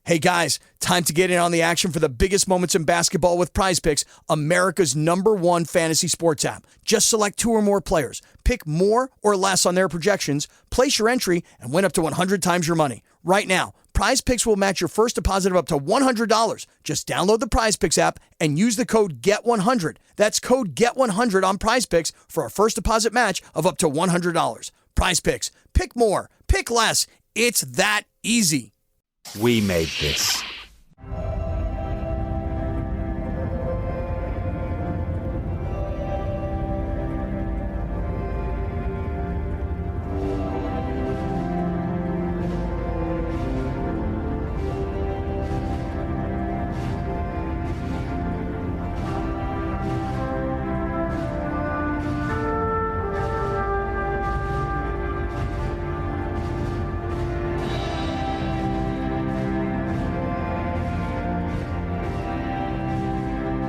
Hey guys, time to get in on the action for the biggest moments in basketball with Prize Picks, America's #1 fantasy sports app. Just select 2 or more players, pick more or less on their projections, place your entry, and win up to 100 times your money. Right now, Prize Picks will match your first deposit of up to $100. Just download the Prize Picks app and use the code GET100. That's code GET100 on Prize Picks for a first deposit match of up to $100. Prize Picks. Pick more. Pick less. It's that easy. We made this.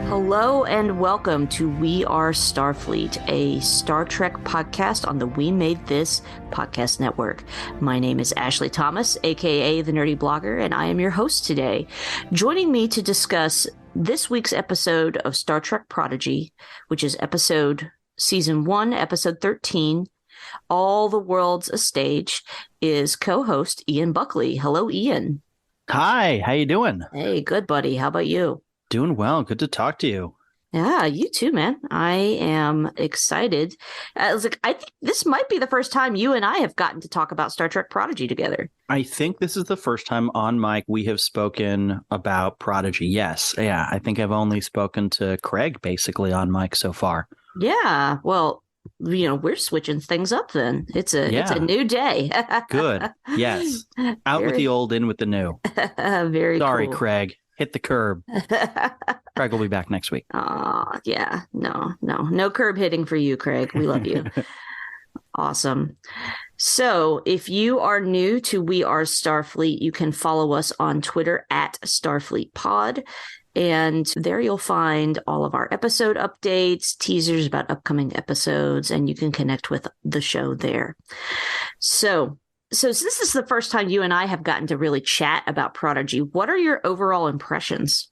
Hello and welcome to We Are Starfleet, a Star Trek podcast on the We Made This podcast network. My name is Ashley Thomas, aka The Nerdy Blogger, and I am your host today. Joining me to discuss this week's episode of Star Trek Prodigy, which is Season 1, Episode 13, All the World's a Stage, is co-host Ian Buckley. Hello, Ian. Hi, how you doing? Hey, good, buddy. How about you? Doing well. Good to talk to you. Yeah, you too, man. I am excited. I think this might be the first time you and I have gotten to talk about Star Trek Prodigy together. I think this is the first time on mic we have spoken about Prodigy. Yes. Yeah, I think I've only spoken to Craig basically on mic so far. Yeah. Well, we're switching things up then. It's a new day. Good. Yes. Out with the old, in with the new. Very Sorry, cool. Craig. Hit the curb. Craig will be back next week. Yeah. No curb hitting for you, Craig. We love you. Awesome. So if you are new to We Are Starfleet, you can follow us on Twitter at StarfleetPod. And there you'll find all of our episode updates, teasers about upcoming episodes, and you can connect with the show there. So this is the first time you and I have gotten to really chat about Prodigy. What are your overall impressions?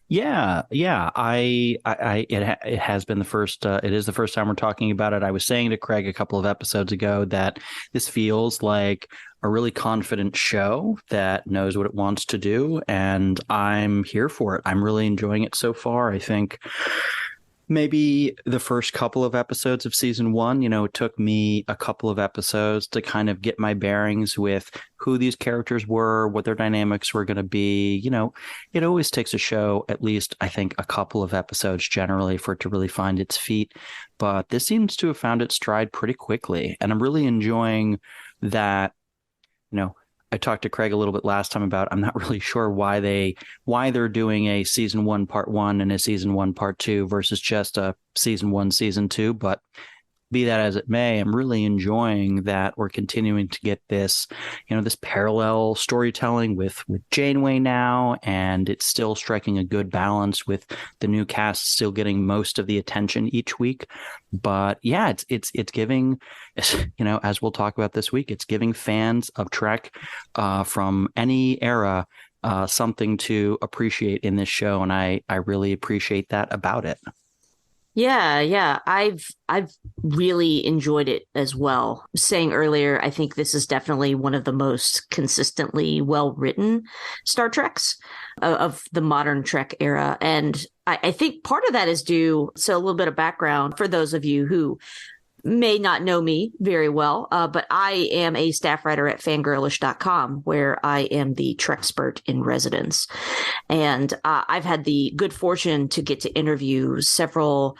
Yeah. It has been the first. It is the first time we're talking about it. I was saying to Craig a couple of episodes ago that this feels like a really confident show that knows what it wants to do, and I'm here for it. I'm really enjoying it so far. I think maybe the first couple of episodes of season 1, it took me a couple of episodes to kind of get my bearings with who these characters were, what their dynamics were going to be. It always takes a show, at least I think a couple of episodes generally, for it to really find its feet. But this seems to have found its stride pretty quickly. And I'm really enjoying that, I talked to Craig a little bit last time about I'm not really sure why they're doing a season 1 part 1 and a season 1 part 2 versus just a season 1 season 2, but be that as it may, I'm really enjoying that we're continuing to get this, this parallel storytelling with Janeway now, and it's still striking a good balance with the new cast still getting most of the attention each week. But yeah, it's giving, as we'll talk about this week, it's giving fans of Trek from any era something to appreciate in this show, and I really appreciate that about it. Yeah. I've really enjoyed it as well. Saying earlier, I think this is definitely one of the most consistently well-written Star Treks of the modern Trek era. And I think part of that is due, so a little bit of background for those of you who may not know me very well, but I am a staff writer at fangirlish.com, where I am the Trekspert in residence. And I've had the good fortune to get to interview several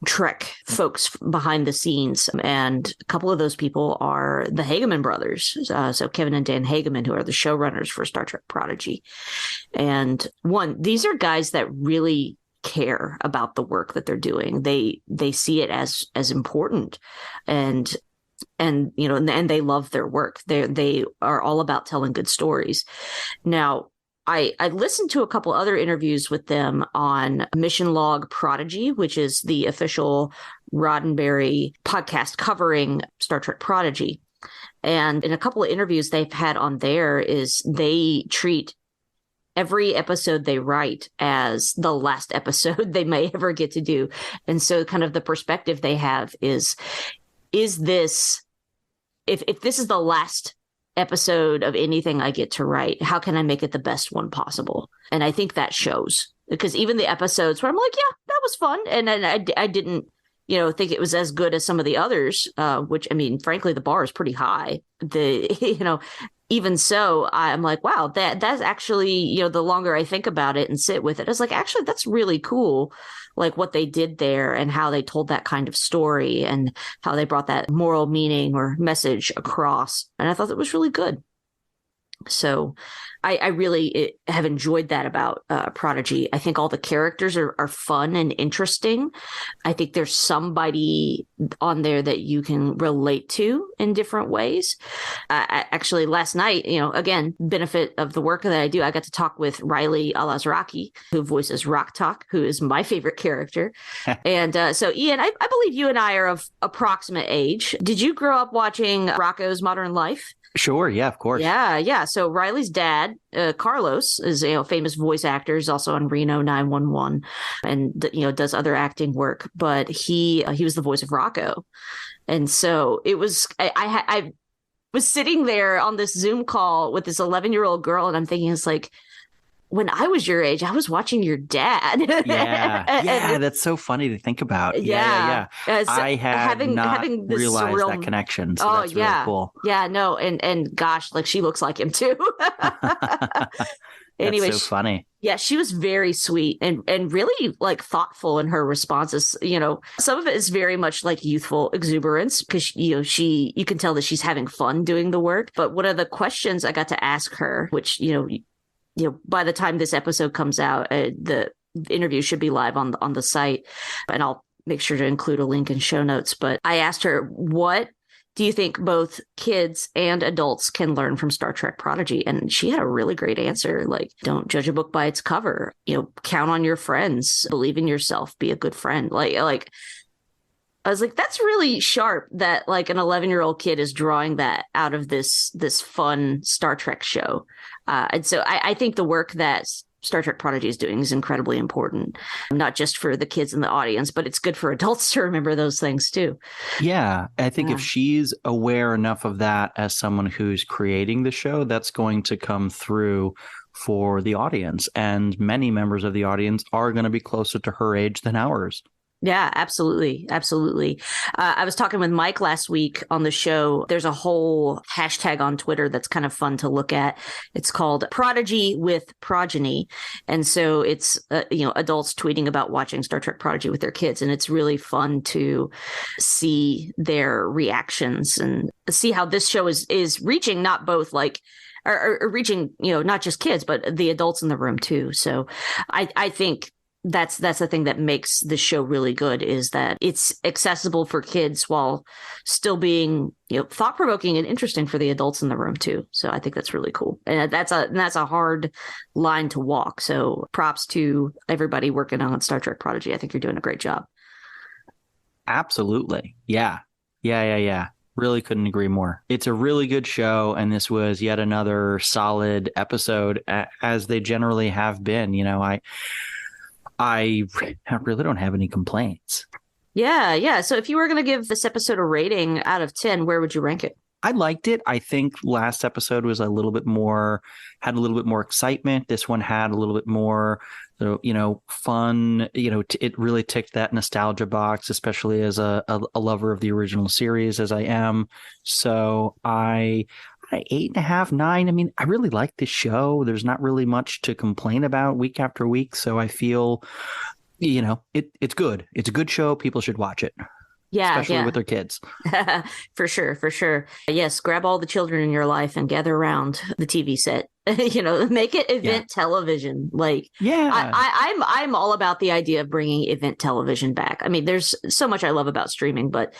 Trek folks behind the scenes. And a couple of those people are the Hageman brothers. So Kevin and Dan Hageman, who are the showrunners for Star Trek Prodigy. And these are guys that really care about the work that they're doing. They see it as important, and they love their work. They are all about telling good stories. Now, I listened to a couple other interviews with them on Mission Log Prodigy, which is the official Roddenberry podcast covering Star Trek Prodigy. And in a couple of interviews they've had on there is they treat every episode they write as the last episode they may ever get to do. And so kind of the perspective they have is this, if this is the last episode of anything I get to write, how can I make it the best one possible? And I think that shows, because even the episodes where I'm like, yeah, that was fun. And I didn't, think it was as good as some of the others, which, I mean, frankly, the bar is pretty high. Even so, I'm like, wow, that's actually, the longer I think about it and sit with it, I was like, actually, that's really cool. Like what they did there and how they told that kind of story and how they brought that moral meaning or message across. And I thought that was really good. So I really have enjoyed that about Prodigy. I think all the characters are fun and interesting. I think there's somebody on there that you can relate to in different ways. Actually, last night, again, benefit of the work that I do, I got to talk with Riley Alazraki, who voices Rock Talk, who is my favorite character. And so, Ian, I believe you and I are of approximate age. Did you grow up watching Rocko's Modern Life? Sure. Yeah, of course. Yeah. So Riley's dad, Carlos, is a famous voice actor. He's also on Reno 911 and, does other acting work. But he was the voice of Rocco. And so it was, I was sitting there on this Zoom call with this 11-year-old girl. And I'm thinking, it's like, when I was your age, I was watching your dad. Yeah, that's so funny to think about. Yeah. So I had not this realized surreal... that connection. So that's really cool. Yeah, no, and gosh, like she looks like him too. Anyway, that's so funny. Yeah, she was very sweet and really like thoughtful in her responses. Some of it is very much like youthful exuberance because you can tell that she's having fun doing the work. But one of the questions I got to ask her, which by the time this episode comes out, the interview should be live on the site, and I'll make sure to include a link in show notes. But I asked her, what do you think both kids and adults can learn from Star Trek Prodigy? And she had a really great answer. Like, don't judge a book by its cover, count on your friends, believe in yourself, be a good friend. Like I was like, that's really sharp that like an 11-year-old kid is drawing that out of this fun Star Trek show. And so I think the work that Star Trek Prodigy is doing is incredibly important, not just for the kids in the audience, but it's good for adults to remember those things too. Yeah, I think if she's aware enough of that as someone who's creating the show, that's going to come through for the audience. And many members of the audience are going to be closer to her age than ours. Yeah, absolutely. Absolutely. I was talking with Mike last week on the show. There's a whole hashtag on Twitter that's kind of fun to look at. It's called Prodigy with Progeny. And so it's, adults tweeting about watching Star Trek Prodigy with their kids. And it's really fun to see their reactions and see how this show is reaching not both like, or reaching, not just kids, but the adults in the room too. So I think that's the thing that makes the show really good, is that it's accessible for kids while still being, thought-provoking and interesting for the adults in the room too. So I think that's really cool. And that's a hard line to walk. So props to everybody working on Star Trek Prodigy. I think you're doing a great job. Absolutely. Yeah. Really couldn't agree more. It's a really good show, and this was yet another solid episode, as they generally have been. I really don't have any complaints. Yeah. So if you were going to give this episode a rating out of 10, where would you rank it? I liked it. I think last episode was had a little bit more excitement. This one had a little bit more, fun. It really ticked that nostalgia box, especially as a lover of the original series, as I am. So I 8.5, 9. I mean, I really like this show. There's not really much to complain about week after week. So I feel, it's good. It's a good show. People should watch it. Yeah. Especially with their kids. For sure. Yes. Grab all the children in your life and gather around the TV set, make it event television. Like, I'm all about the idea of bringing event television back. I mean, there's so much I love about streaming, but,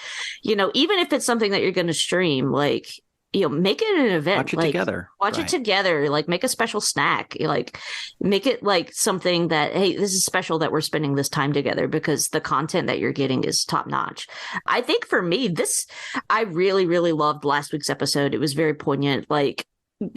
even if it's something that you're going to stream, like, make it an event. Watch it together. Watch it together. Like, make a special snack. Like, make it like something that, hey, this is special that we're spending this time together, because the content that you're getting is top notch. I think for me, I really, really loved last week's episode. It was very poignant. Like,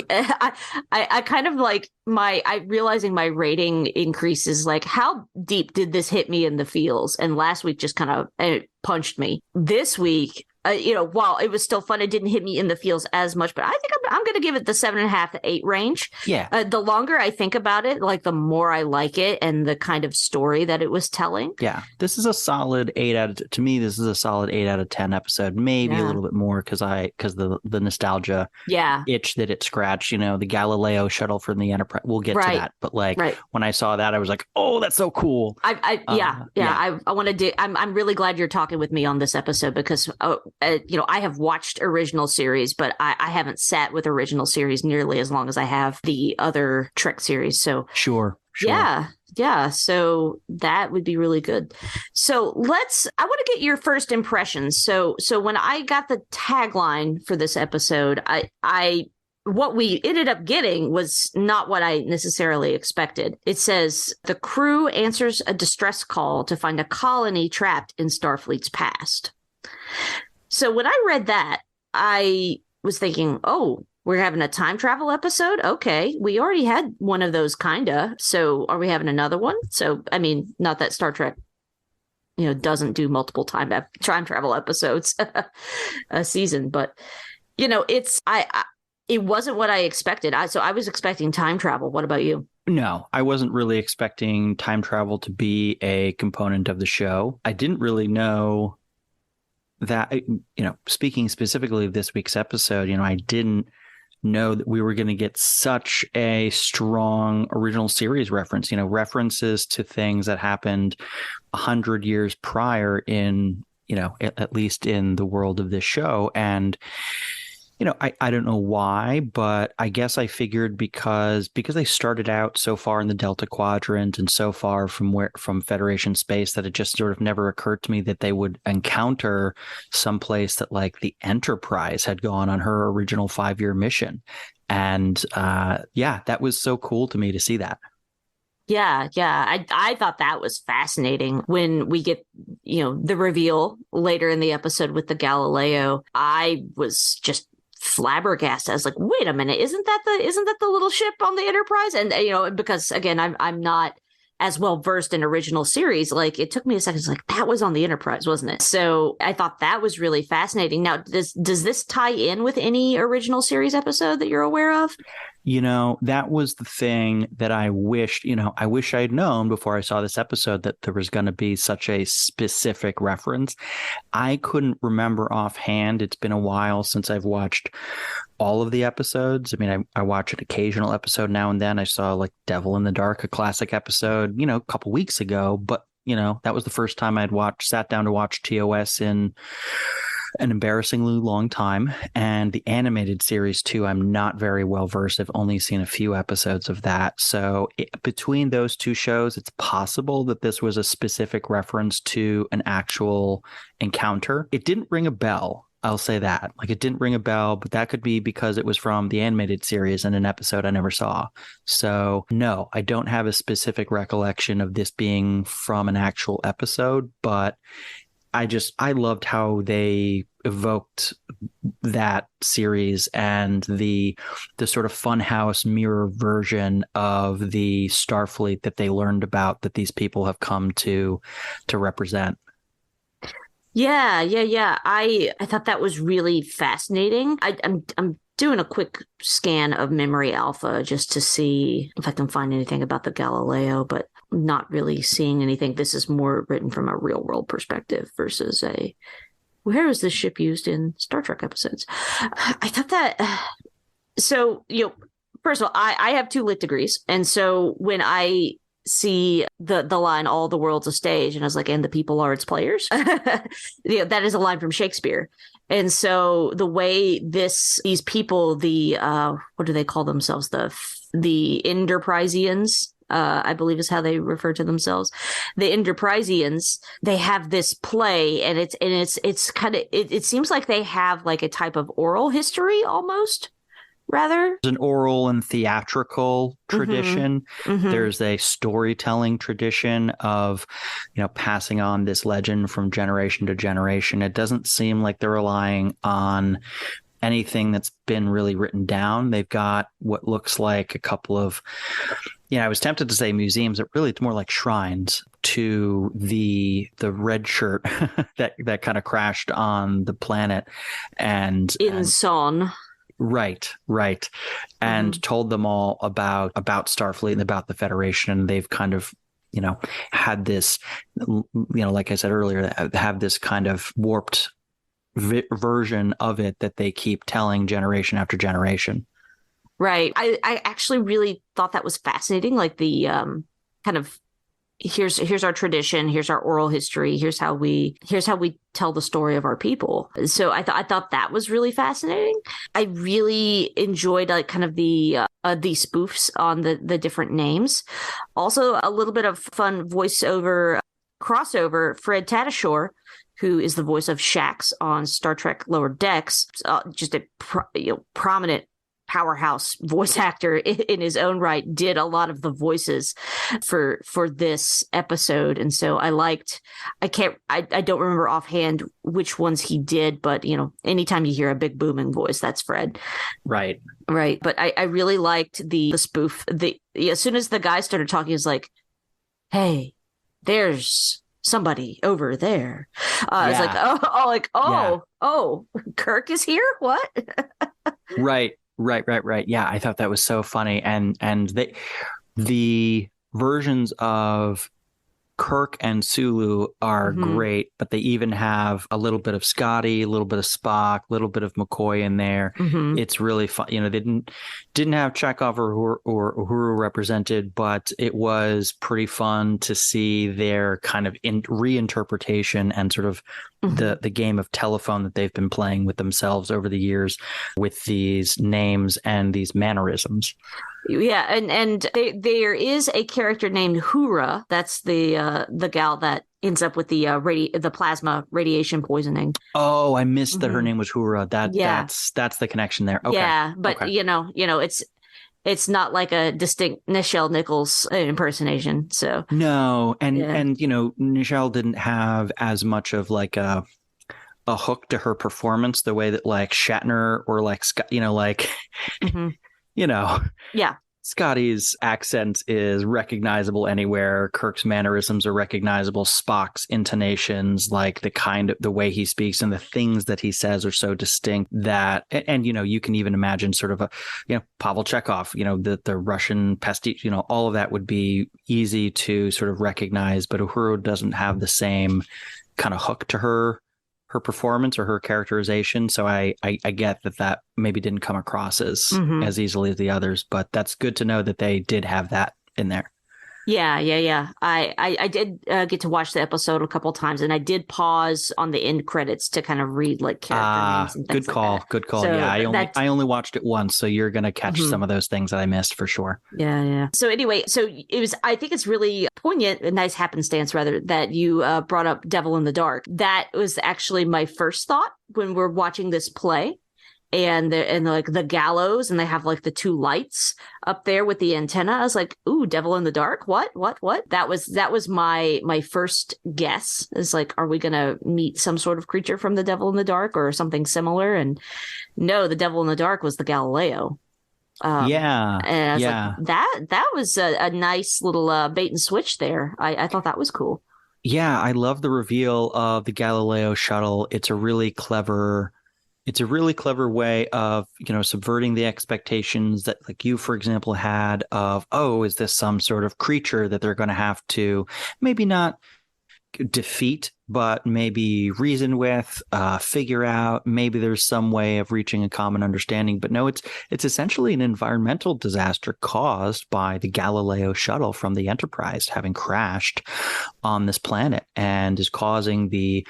I kind of like I realizing my rating increases, like how deep did this hit me in the feels? And last week just kind of it punched me. This week, while it was still fun, it didn't hit me in the feels as much. But I think I'm going to give it the 7.5 to 8 range. Yeah. The longer I think about it, like the more I like it and the kind of story that it was telling. Yeah, this is a solid 8 out of. To me, this is a solid 8 out of 10 episode. Maybe a little bit more because the nostalgia itch that it scratched. The Galileo shuttle from the Enterprise. We'll get to that, but when I saw that, I was like, oh, that's so cool. I want to do. I'm really glad you're talking with me on this episode because I have watched original series, but I haven't sat with original series nearly as long as I have the other Trek series. So sure. Yeah. So that would be really good. So I want to get your first impressions. So when I got the tagline for this episode, what we ended up getting was not what I necessarily expected. It says the crew answers a distress call to find a colony trapped in Starfleet's past. So when I read that, I was thinking, oh, we're having a time travel episode? Okay, we already had one of those, kinda. So are we having another one? So, I mean, not that Star Trek, doesn't do multiple time travel episodes a season, but, it wasn't what I expected. So I was expecting time travel. What about you? No, I wasn't really expecting time travel to be a component of the show. I didn't really know that, speaking specifically of this week's episode, I didn't know that we were going to get such a strong original series reference, references to things that happened 100 years prior in, at least in the world of this show. And I don't know why, but I guess I figured because they started out so far in the Delta Quadrant and so far from Federation space that it just sort of never occurred to me that they would encounter someplace that like the Enterprise had gone on her original 5-year mission. And that was so cool to me to see that. Yeah. I thought that was fascinating when we get, the reveal later in the episode with the Galileo. I was just flabbergasted. I was like, wait a minute, isn't that the little ship on the Enterprise? And because again, I'm not as well versed in original series. Like it took me a second. It's like that was on the Enterprise, wasn't it? So I thought that was really fascinating. Now, does this tie in with any original series episode that you're aware of? That was the thing that I wished I had known before I saw this episode that there was going to be such a specific reference. I couldn't remember offhand. It's been a while since I've watched all of the episodes. I mean, I watch an occasional episode now and then. I saw like Devil in the Dark, a classic episode, a couple weeks ago, but that was the first time I'd sat down to watch TOS in an embarrassingly long time. And the animated series too, I'm not very well versed. I've only seen a few episodes of that. So between those two shows, it's possible that this was a specific reference to an actual encounter. It didn't ring a bell. I'll say that. Like it didn't ring a bell, but that could be because it was from the animated series and an episode I never saw. So no, I don't have a specific recollection of this being from an actual episode, but I loved how they evoked that series and the sort of funhouse mirror version of the Starfleet that they learned about, that these people have come to represent. Yeah. I thought that was really fascinating. I'm doing a quick scan of Memory Alpha just to see if I can find anything about the Galileo, but not really seeing anything. This is more written from a real world perspective versus where is this ship used in Star Trek episodes? I thought that, so, first of all, I have 2 lit degrees. And so when I see the line, all the world's a stage, and I was like, and the people are its players. That is a line from Shakespeare. And so the way these people, the what do they call themselves? The Enterprisians, I believe is how they refer to themselves. The Enterprisians, they have this play, and it's kind of it seems like they have like a type of oral history almost. Rather, there's an oral and theatrical tradition. Mm-hmm. There's a storytelling tradition of, passing on this legend from generation to generation. It doesn't seem like they're relying on anything that's been really written down. They've got what looks like a couple of, I was tempted to say museums, but really it's more like shrines to the red shirt that kind of crashed on the planet in Son. Right. And told them all about Starfleet and about the Federation. And they've kind of, had this, like I said earlier, have this kind of warped version of it that they keep telling generation after generation. Right. I actually really thought that was fascinating. Like the kind of here's our tradition, here's our oral history, here's how we tell the story of our people. So I thought that was really fascinating. I really enjoyed like kind of the spoofs on the different names. Also a little bit of fun voiceover crossover. Fred Tatasciore, who is the voice of Shax on Star Trek Lower Decks, just a prominent powerhouse voice actor in his own right, did a lot of the voices for this episode. And so I don't remember offhand which ones he did, but anytime you hear a big booming voice, that's Fred. Right. But I really liked the spoof. As soon as the guy started talking, he was like, hey, there's somebody over there. It's like, oh, Kirk is here? What? Right. Yeah, I thought that was so funny. And the versions of Kirk and Sulu are great, but they even have a little bit of Scotty, a little bit of Spock, a little bit of McCoy in there. It's really fun. They didn't have Chekhov or Uhuru represented, but it was pretty fun to see their kind of reinterpretation and sort of the game of telephone that they've been playing with themselves over the years with these names and these mannerisms. Yeah, and there is a character named Hura. That's the gal that ends up with the plasma radiation poisoning. Oh, I missed that her name was Hura. That's the connection there. Okay. Yeah, but okay. It's not like a distinct Nichelle Nichols impersonation. So no, and Nichelle didn't have as much of like a hook to her performance the way that like Shatner or like Scott, yeah. Scotty's accent is recognizable anywhere. Kirk's mannerisms are recognizable. Spock's intonations, like the way he speaks and the things that he says are so distinct that, and you can even imagine sort of Pavel Chekhov, the Russian pastiche, all of that would be easy to sort of recognize, but Uhuru doesn't have the same kind of hook to her performance or her characterization. So I get that maybe didn't come across as easily as the others, but that's good to know that they did have that in there. Yeah. I did get to watch the episode a couple of times, and I did pause on the end credits to kind of read like character names and things Good call. So yeah, I only watched it once, so you're gonna catch some of those things that I missed for sure. Yeah. So anyway, I think it's really poignant, a nice happenstance rather, that you brought up Devil in the Dark. That was actually my first thought when we're watching this play. And like the gallows, and they have like the two lights up there with the antenna. I was like, "Ooh, Devil in the Dark! What? That was my first guess. Is like, are we gonna meet some sort of creature from the Devil in the Dark or something similar?" And no, the Devil in the Dark was the Galileo. And I was like, that was a nice little bait and switch there. I thought that was cool. Yeah, I love the reveal of the Galileo shuttle. It's a really clever way of, subverting the expectations that like you, for example, had of, oh, is this some sort of creature that they're going to have to maybe not defeat, but maybe reason with, figure out, maybe there's some way of reaching a common understanding. But no, it's essentially an environmental disaster caused by the Galileo shuttle from the Enterprise having crashed on this planet and is causing the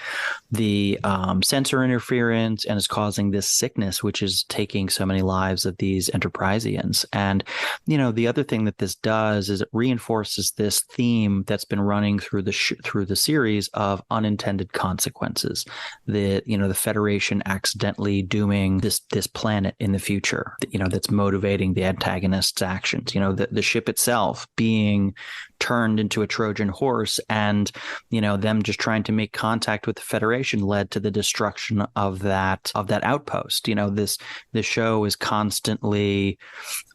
sensor interference and is causing this sickness, which is taking so many lives of these Enterpriseians. And, the other thing that this does is it reinforces this theme that's been running through the series of unintended consequences. The Federation accidentally dooming this planet in the future, that's motivating the antagonist's actions. The ship itself being turned into a Trojan horse, and them just trying to make contact with the Federation led to the destruction of that outpost. This show is constantly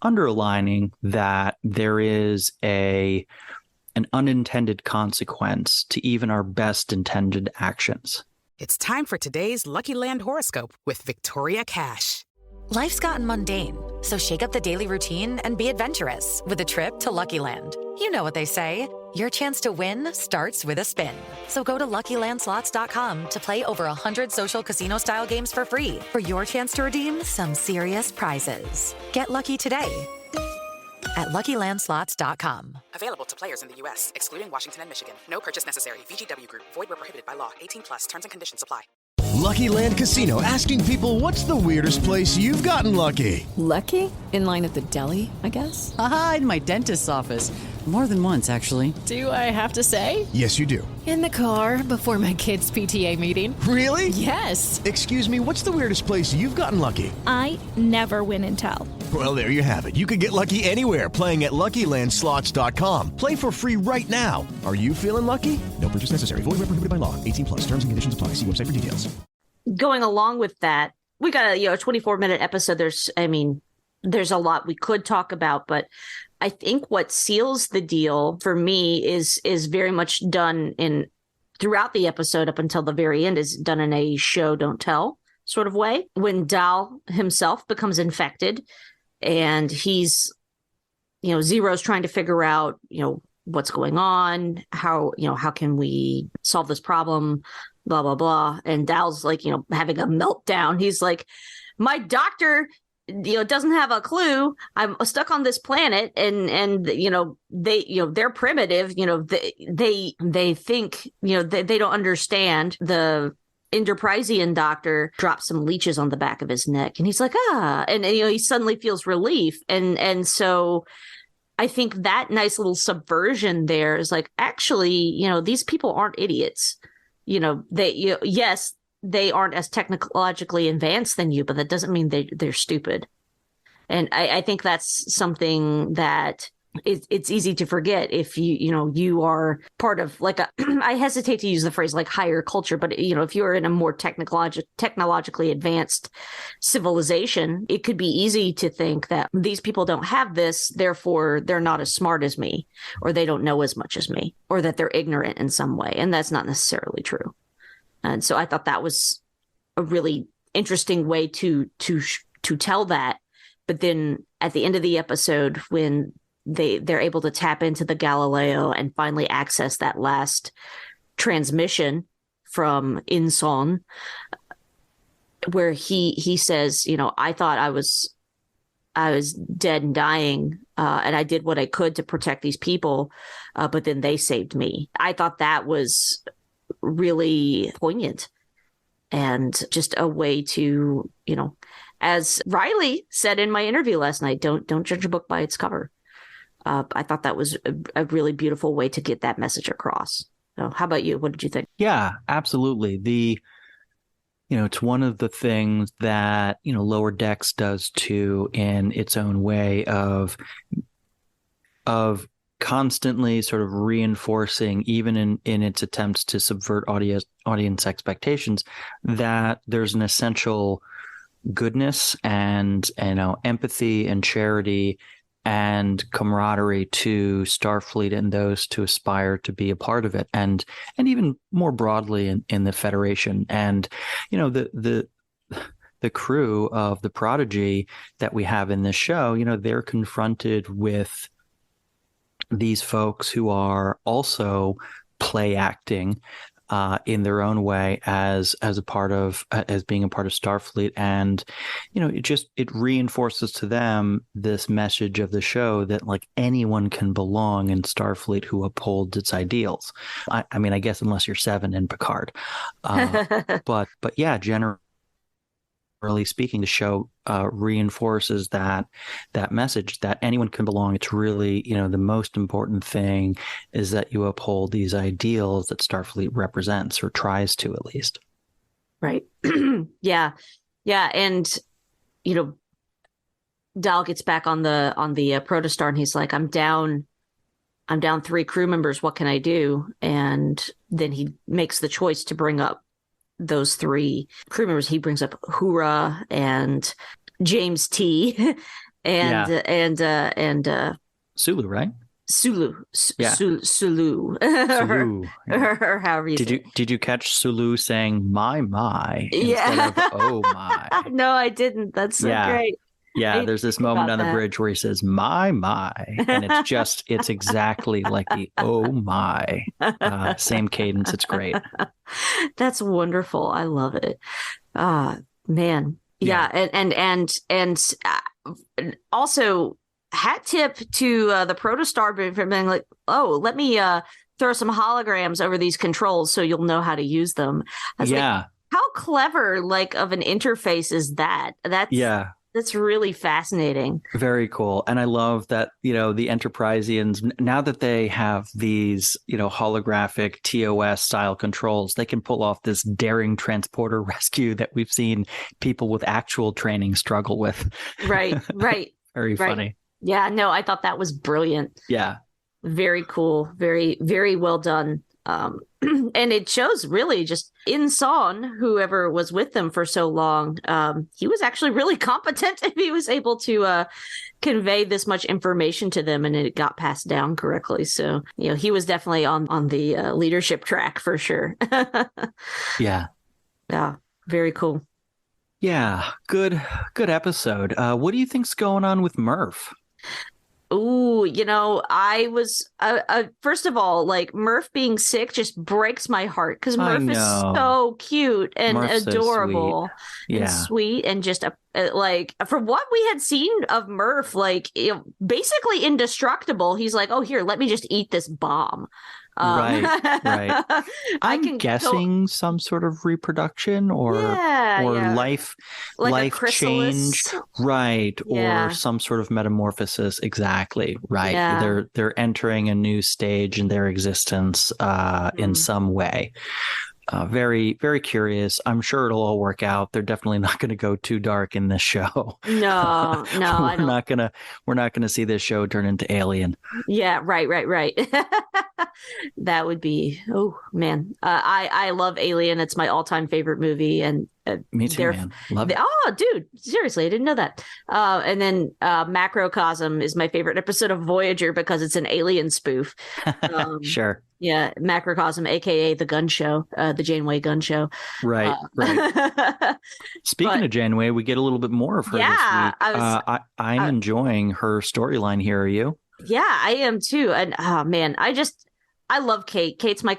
underlining that there is an unintended consequence to even our best intended actions. It's time for today's Lucky Land horoscope with Victoria Cash. Life's gotten mundane, so shake up the daily routine and be adventurous with a trip to Lucky Land. You know what they say, your chance to win starts with a spin. So go to LuckyLandSlots.com to play over 100 social casino-style games for free for your chance to redeem some serious prizes. Get lucky today at LuckyLandSlots.com. Available to players in the U.S., excluding Washington and Michigan. No purchase necessary. VGW Group. Void where prohibited by law. 18 plus. Terms and conditions apply. Lucky Land Casino, asking people, what's the weirdest place you've gotten lucky? Lucky? In line at the deli, I guess? Aha, in my dentist's office. More than once, actually. Do I have to say? Yes, you do. In the car before my kids' PTA meeting. Really? Yes. Excuse me, what's the weirdest place you've gotten lucky? I never win and tell. Well, there you have it. You can get lucky anywhere, playing at LuckyLandSlots.com. Play for free right now. Are you feeling lucky? No purchase necessary. Void where prohibited by law. 18 plus. Terms and conditions apply. See website for details. Going along with that, we got a 24-minute episode. There's a lot we could talk about, but I think what seals the deal for me is very much done throughout the episode up until the very end, is done in a show don't tell sort of way. When Dal himself becomes infected, and he's Zero's trying to figure out what's going on, how can we solve this problem, blah blah blah, and Dal's having a meltdown. He's like, my doctor doesn't have a clue. I'm stuck on this planet, and they're primitive. They think they don't understand. The Enterprisian doctor drops some leeches on the back of his neck, and he's like, and he suddenly feels relief, and so I think that nice little subversion there is like, actually, these people aren't idiots. Yes, they aren't as technologically advanced than you, but that doesn't mean they're stupid. And I think that's something that it's easy to forget if you are part of I hesitate to use the phrase higher culture, but if you're in a more technologically advanced civilization, it could be easy to think that these people don't have this, therefore they're not as smart as me, or they don't know as much as me, or that they're ignorant in some way. And that's not necessarily true. And so I thought that was a really interesting way to tell that. But then at the end of the episode, when they're able to tap into the Galileo and finally access that last transmission from Inson, where he says, I thought I was dead and dying, and I did what I could to protect these people, but then they saved me. I thought that was really poignant, and just a way to, as Riley said in my interview last night, don't judge a book by its cover. I thought that was a really beautiful way to get that message across. So how about you? What did you think? Yeah, absolutely. It's one of the things that, Lower Decks does too, in its own way of constantly sort of reinforcing, even in its attempts to subvert audience expectations, that there's an essential goodness and empathy and charity and camaraderie to Starfleet and those to aspire to be a part of it, and even more broadly in the Federation. And the crew of the Prodigy that we have in this show, they're confronted with these folks who are also play acting in their own way as being a part of Starfleet, and it reinforces to them this message of the show that anyone can belong in Starfleet who upholds its ideals. I mean, I guess unless you're Seven in Picard, but yeah, Generally speaking, the show reinforces that message that anyone can belong. It's really, the most important thing is that you uphold these ideals that Starfleet represents, or tries to, at least. Right. Yeah. And, Dal gets back on the Protostar, and he's like, I'm down 3 crew members. What can I do? And then he makes the choice to bring up those 3 crew members. He brings up Hura and James T. and Sulu, right? Sulu. Yeah. Sulu. Sulu. Or however you say. Did you catch Sulu saying my instead of oh my? No, I didn't. That's so great. Yeah, there's this moment on the bridge where he says my, and it's exactly like the oh my, same cadence. It's great. That's wonderful. I love it. Man. Yeah. And also hat tip to the Protostar for being like, oh, let me throw some holograms over these controls so you'll know how to use them. I was like, how clever of an interface is that? That's really fascinating. Very cool. And I love that, the Enterpriseians, now that they have these, holographic TOS style controls, they can pull off this daring transporter rescue that we've seen people with actual training struggle with. Right. Very funny. Yeah, no, I thought that was brilliant. Yeah. Very cool. Very, very well done. And it shows really just Son, whoever was with them for so long, he was actually really competent if he was able to convey this much information to them and it got passed down correctly. So, he was definitely on the leadership track for sure. Yeah. Yeah. Very cool. Yeah. Good episode. What do you think's going on with Murph? Ooh, I was first of all, Murph being sick just breaks my heart because Murph is so cute and Murph's adorable so sweet. And sweet and just from what we had seen of Murph, basically indestructible. He's like, oh, here, let me just eat this bomb. Right. I'm guessing some sort of reproduction or life change, right? Yeah. Or some sort of metamorphosis. Exactly, right. Yeah. They're entering a new stage in their existence in some way. Very, very curious. I'm sure it'll all work out. They're definitely not going to go too dark in this show. No, we're not gonna see this show turn into Alien. Yeah, right. That would be, oh man. I love Alien. It's my all-time favorite movie, and me too, man. Love it. Oh, dude, seriously, I didn't know that. And then Macrocosm is my favorite episode of Voyager because it's an alien spoof. Sure. Yeah, Macrocosm, aka the gun show, the Janeway gun show. Right. Speaking of Janeway, we get a little bit more of her this week. I'm enjoying her storyline here. Are you? Yeah, I am too. And oh man, I love Kate. Kate's my,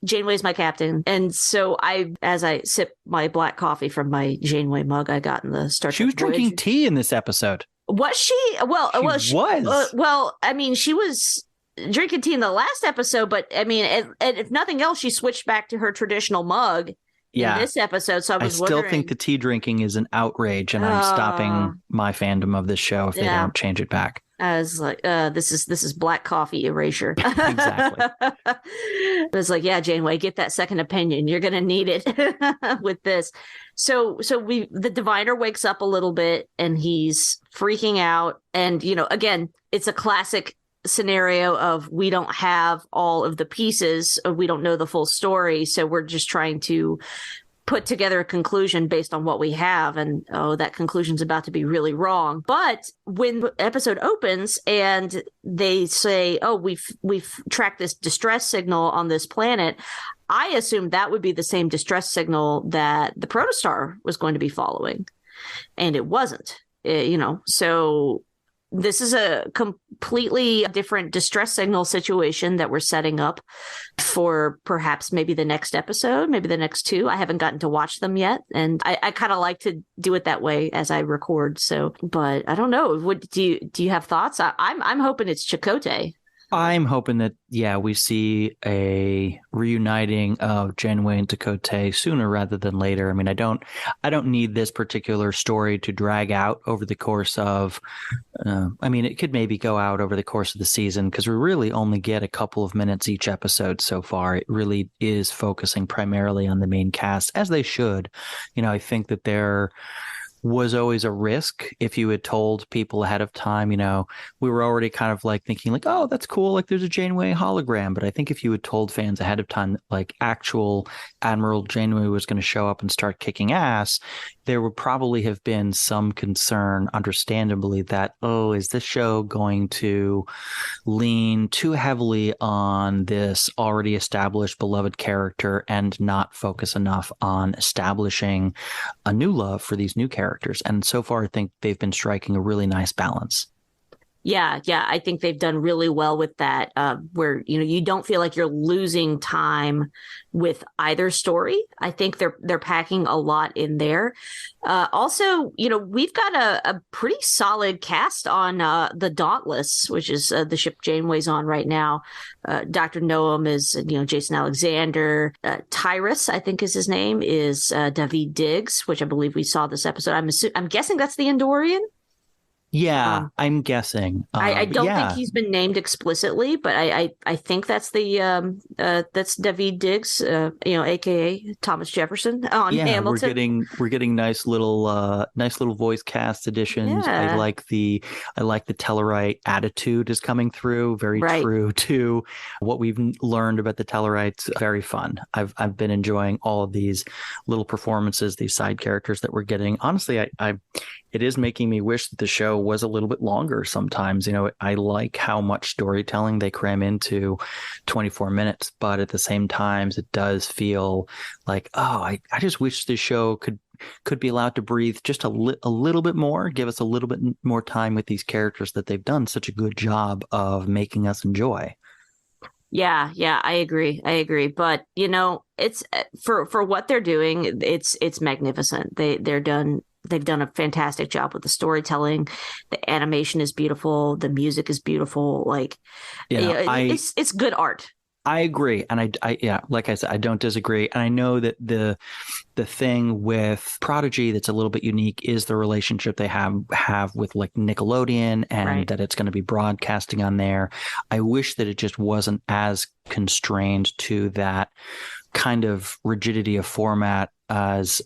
Janeway's my captain. And so as I sip my black coffee from my Janeway mug I got in the Star Trek She was drinking tea in this episode. Was she? Well, she was. I mean, she was drinking tea in the last episode, but I mean, if nothing else, she switched back to her traditional mug in this episode. So I still think the tea drinking is an outrage, and I'm stopping my fandom of this show if they don't change it back. I was like, this is black coffee erasure. Exactly. I was like, yeah, Janeway, get that second opinion. You're gonna need it with this. So the diviner wakes up a little bit and he's freaking out. And again, it's a classic scenario of we don't have all of the pieces, or we don't know the full story, so we're just trying to put together a conclusion based on what we have, and that conclusion's about to be really wrong. But when the episode opens and they say, we've tracked this distress signal on this planet, I assumed that would be the same distress signal that the Protostar was going to be following, and it wasn't. So this is a completely different distress signal situation that we're setting up for perhaps maybe the next episode, maybe the next 2. I haven't gotten to watch them yet, and I kind of like to do it that way as I record. So, but I don't know. Do you have thoughts? I'm hoping it's Chakotay. I'm hoping that, we see a reuniting of Janeway and Chakotay sooner rather than later. I mean, I don't need this particular story to drag out over the course of, it could maybe go out over the course of the season because we really only get a couple of minutes each episode so far. It really is focusing primarily on the main cast, as they should. I think that there was always a risk if you had told people ahead of time. We were already kind of like thinking like, oh, that's cool, like there's a Janeway hologram. But I think if you had told fans ahead of time like actual Admiral Janeway was going to show up and start kicking ass, there would probably have been some concern, understandably, that, oh, is this show going to lean too heavily on this already established beloved character and not focus enough on establishing a new love for these new characters? And so far, I think they've been striking a really nice balance. Yeah, I think they've done really well with that, where, you don't feel like you're losing time with either story. I think they're packing a lot in there. Also, we've got a pretty solid cast on the Dauntless, which is the ship Janeway's on right now. Dr. Noam is, Jason Alexander. Tyrus, I think is his name, is David Diggs, which I believe we saw this episode. I'm guessing that's the Andorian. Yeah, I'm guessing. I don't think he's been named explicitly, but I think that's that's David Diggs, aka Thomas Jefferson on Hamilton. We're getting nice little voice cast additions. Yeah. I like the Tellarite attitude is coming through. Very true to what we've learned about the Tellarites. Very fun. I've been enjoying all of these little performances, these side characters that we're getting. Honestly, it is making me wish that the show was a little bit longer sometimes. I like how much storytelling they cram into 24 minutes, but at the same time, it does feel like, oh, I just wish this show could be allowed to breathe just a little bit more, give us a little bit more time with these characters that they've done such a good job of making us enjoy. Yeah, I agree. But it's for what they're doing, it's magnificent. They've done a fantastic job with the storytelling. The animation is beautiful. The music is beautiful. It's good art. I agree. And I like I said, I don't disagree. And I know that the thing with Prodigy that's a little bit unique is the relationship they have with like Nickelodeon, and that it's going to be broadcasting on there. I wish that it just wasn't as constrained to that kind of rigidity of format as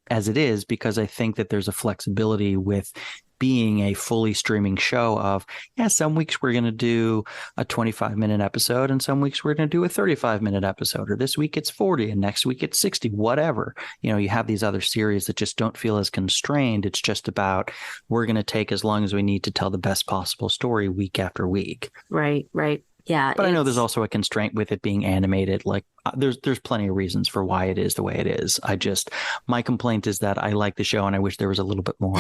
it is, because I think that there's a flexibility with being a fully streaming show of, some weeks we're going to do a 25-minute episode and some weeks we're going to do a 35-minute episode, or this week it's 40 and next week it's 60, whatever. You have these other series that just don't feel as constrained. It's just about, we're going to take as long as we need to tell the best possible story week after week. Right. Yeah. But I know there's also a constraint with it being animated. Like there's plenty of reasons for why it is the way it is. My complaint is that I like the show and I wish there was a little bit more.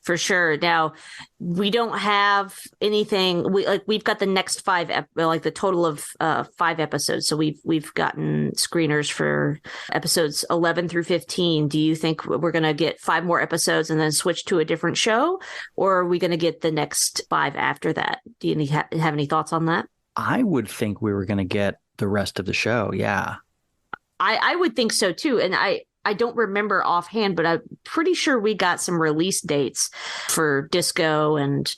For sure. Now, we don't have anything. We've got the next the total of 5 episodes. So we've gotten screeners for episodes 11 through 15. Do you think we're going to get 5 more episodes and then switch to a different show, or are we going to get the next 5 after that? Do you have any thoughts on that? I would think we were going to get the rest of the show. Yeah. I would think so too. And I don't remember offhand, but I'm pretty sure we got some release dates for Disco and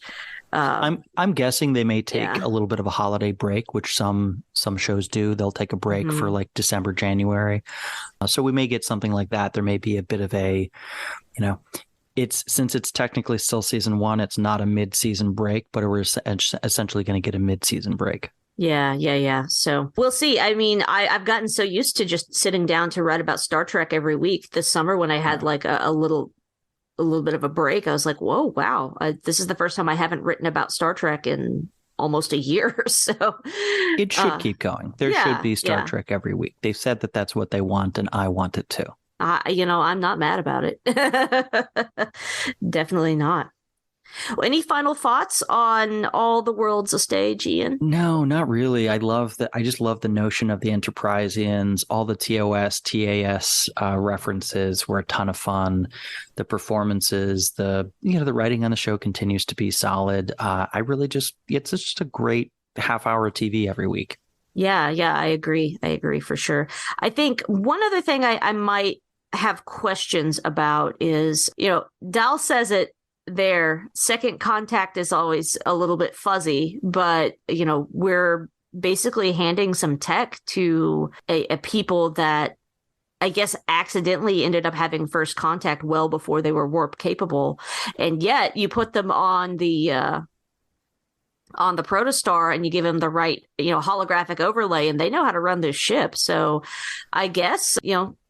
I'm guessing they may take a little bit of a holiday break, which some shows do. They'll take a break for like December, January. So we may get something like that. There may be a bit of a, since it's technically still season 1, it's not a mid-season break, but we're essentially going to get a mid-season break. Yeah. So we'll see. I mean, I've gotten so used to just sitting down to write about Star Trek every week. This summer, when I had like a little bit of a break, I was like, whoa, wow. This is the first time I haven't written about Star Trek in almost a year. So it should keep going. There should be Star Trek every week. They've said that that's what they want, and I want it too. I'm not mad about it. Definitely not. Any final thoughts on All the World's a Stage, Ian? No, not really. I just love the notion of the Enterpriseians. All the TOS, TAS references were a ton of fun. The performances, the writing on the show continues to be solid. It's just a great half hour of TV every week. Yeah, I agree. I agree for sure. I think one other thing I might have questions about is, Dal says it there, second contact is always a little bit fuzzy, but, we're basically handing some tech to a people that I guess accidentally ended up having first contact well before they were warp capable. And yet you put them on the Protostar and you give them the right, holographic overlay, and they know how to run this ship. So I guess,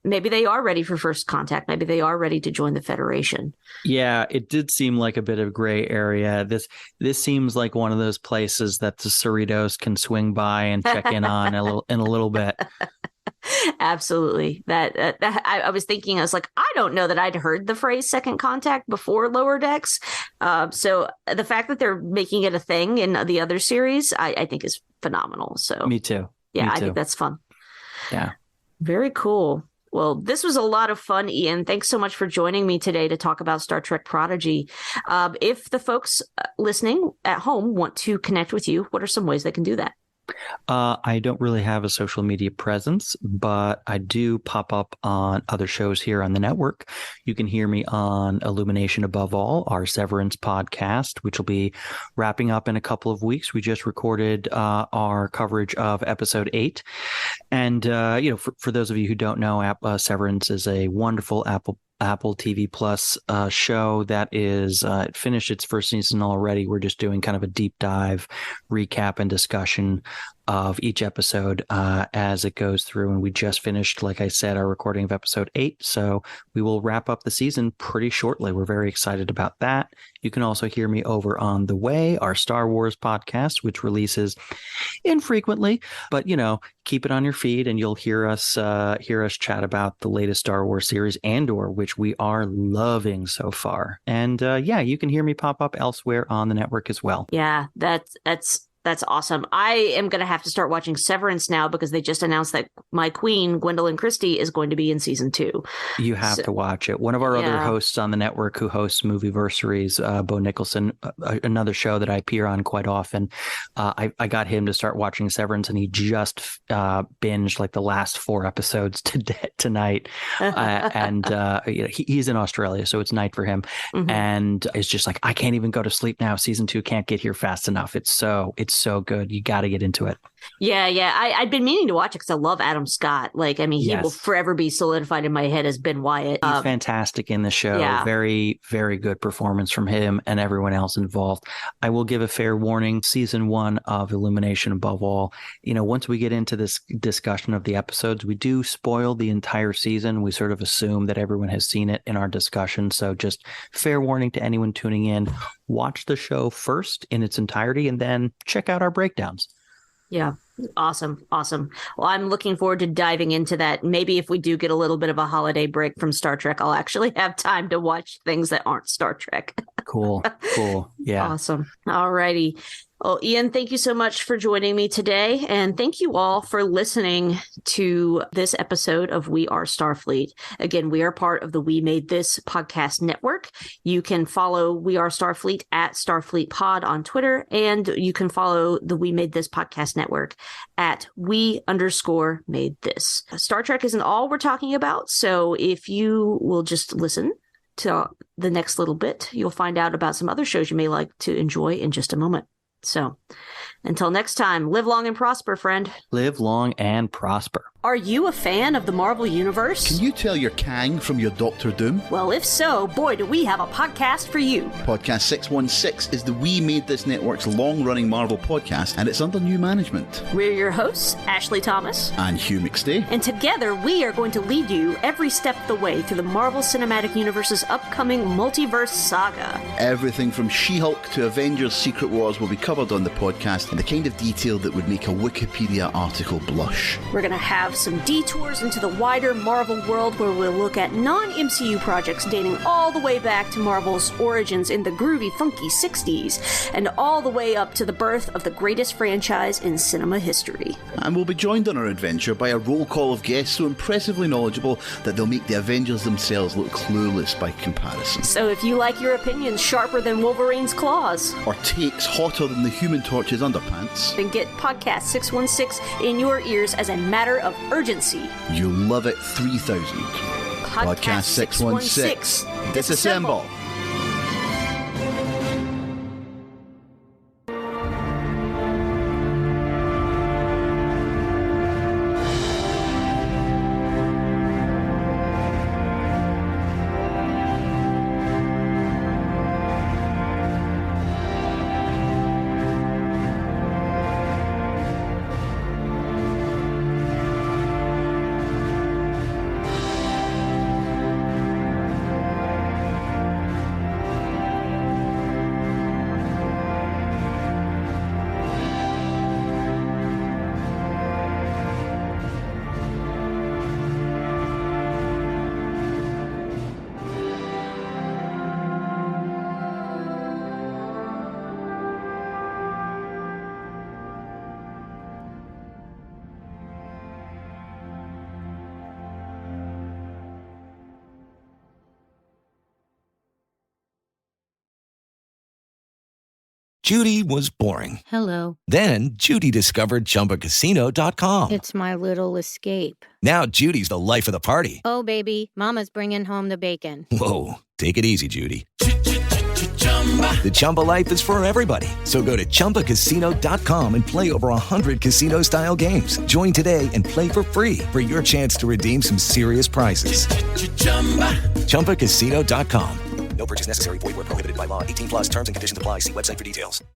maybe they are ready for first contact. Maybe they are ready to join the Federation. Yeah, it did seem like a bit of gray area. This seems like one of those places that the Cerritos can swing by and check in on in a little bit. Absolutely. That I was thinking, I was like, I don't know that I'd heard the phrase second contact before Lower Decks. So the fact that they're making it a thing in the other series, I think is phenomenal. So me too. Yeah, I think that's fun. Yeah. Very cool. Well, this was a lot of fun, Ian. Thanks so much for joining me today to talk about Star Trek Prodigy. If the folks listening at home want to connect with you, what are some ways they can do that? I don't really have a social media presence, but I do pop up on other shows here on the network. You can hear me on Illumination Above All, our Severance podcast, which will be wrapping up in a couple of weeks. We just recorded our coverage of episode 8. And, for those of you who don't know, Severance is a wonderful Apple TV Plus show that is it finished its first season already. We're just doing kind of a deep dive recap and discussion of each episode as it goes through. And we just finished, like I said, our recording of episode 8. So we will wrap up the season pretty shortly. We're very excited about that. You can also hear me over on The Way, our Star Wars podcast, which releases infrequently, but keep it on your feed and you'll hear us chat about the latest Star Wars series, Andor, which we are loving so far. And you can hear me pop up elsewhere on the network as well. Yeah, that's awesome. I am going to have to start watching Severance now because they just announced that my queen, Gwendolyn Christie, is going to be in season 2. You have to watch it. One of our other hosts on the network who hosts Movieversaries, Bo Nicholson, another show that I appear on quite often. I got him to start watching Severance, and he just binged like the last 4 episodes tonight. He's in Australia, so it's night for him. Mm-hmm. And it's just like, I can't even go to sleep now. Season 2 can't get here fast enough. It's so good. You got to get into it. Yeah. I'd been meaning to watch it because I love Adam Scott. He will forever be solidified in my head as Ben Wyatt. He's fantastic in the show. Yeah. Very, very good performance from him and everyone else involved. I will give a fair warning. Season 1 of Illumination Above All, once we get into this discussion of the episodes, we do spoil the entire season. We sort of assume that everyone has seen it in our discussion. So just fair warning to anyone tuning in. Watch the show first in its entirety and then check out our breakdowns. Yeah. Awesome. Well, I'm looking forward to diving into that. Maybe if we do get a little bit of a holiday break from Star Trek, I'll actually have time to watch things that aren't Star Trek. Cool. Yeah. Awesome. All righty. Well, Ian, thank you so much for joining me today. And thank you all for listening to this episode of We Are Starfleet. Again, we are part of the We Made This podcast network. You can follow We Are Starfleet at Starfleet Pod on Twitter. And you can follow the We Made This podcast network at We_made this. Star Trek isn't all we're talking about. So if you will just listen to the next little bit, you'll find out about some other shows you may like to enjoy in just a moment. So until next time, live long and prosper, friend. Live long and prosper. Are you a fan of the Marvel Universe? Can you tell your Kang from your Doctor Doom? Well, if so, boy, do we have a podcast for you. Podcast 616 is the We Made This Network's long-running Marvel podcast, and it's under new management. We're your hosts, Ashley Thomas and Hugh McStay. And together, we are going to lead you every step of the way through the Marvel Cinematic Universe's upcoming multiverse saga. Everything from She-Hulk to Avengers Secret Wars will be covered on the podcast in the kind of detail that would make a Wikipedia article blush. We're going to have have some detours into the wider Marvel world where we'll look at non-MCU projects dating all the way back to Marvel's origins in the groovy, funky 60s, and all the way up to the birth of the greatest franchise in cinema history. And we'll be joined on our adventure by a roll call of guests so impressively knowledgeable that they'll make the Avengers themselves look clueless by comparison. So if you like your opinions sharper than Wolverine's claws, or takes hotter than the Human Torch's underpants, then get Podcast 616 in your ears as a matter of urgency. You'll love it 3000. Podcast 616. Disassemble. Judy was boring. Hello. Then Judy discovered ChumbaCasino.com. It's my little escape. Now Judy's the life of the party. Oh, baby, mama's bringing home the bacon. Whoa, take it easy, Judy. The Chumba life is for everybody. So go to ChumbaCasino.com and play over 100 casino-style games. Join today and play for free for your chance to redeem some serious prizes. ChumbaCasino.com. No purchase necessary. Void where prohibited by law. 18 plus terms and conditions apply. See website for details.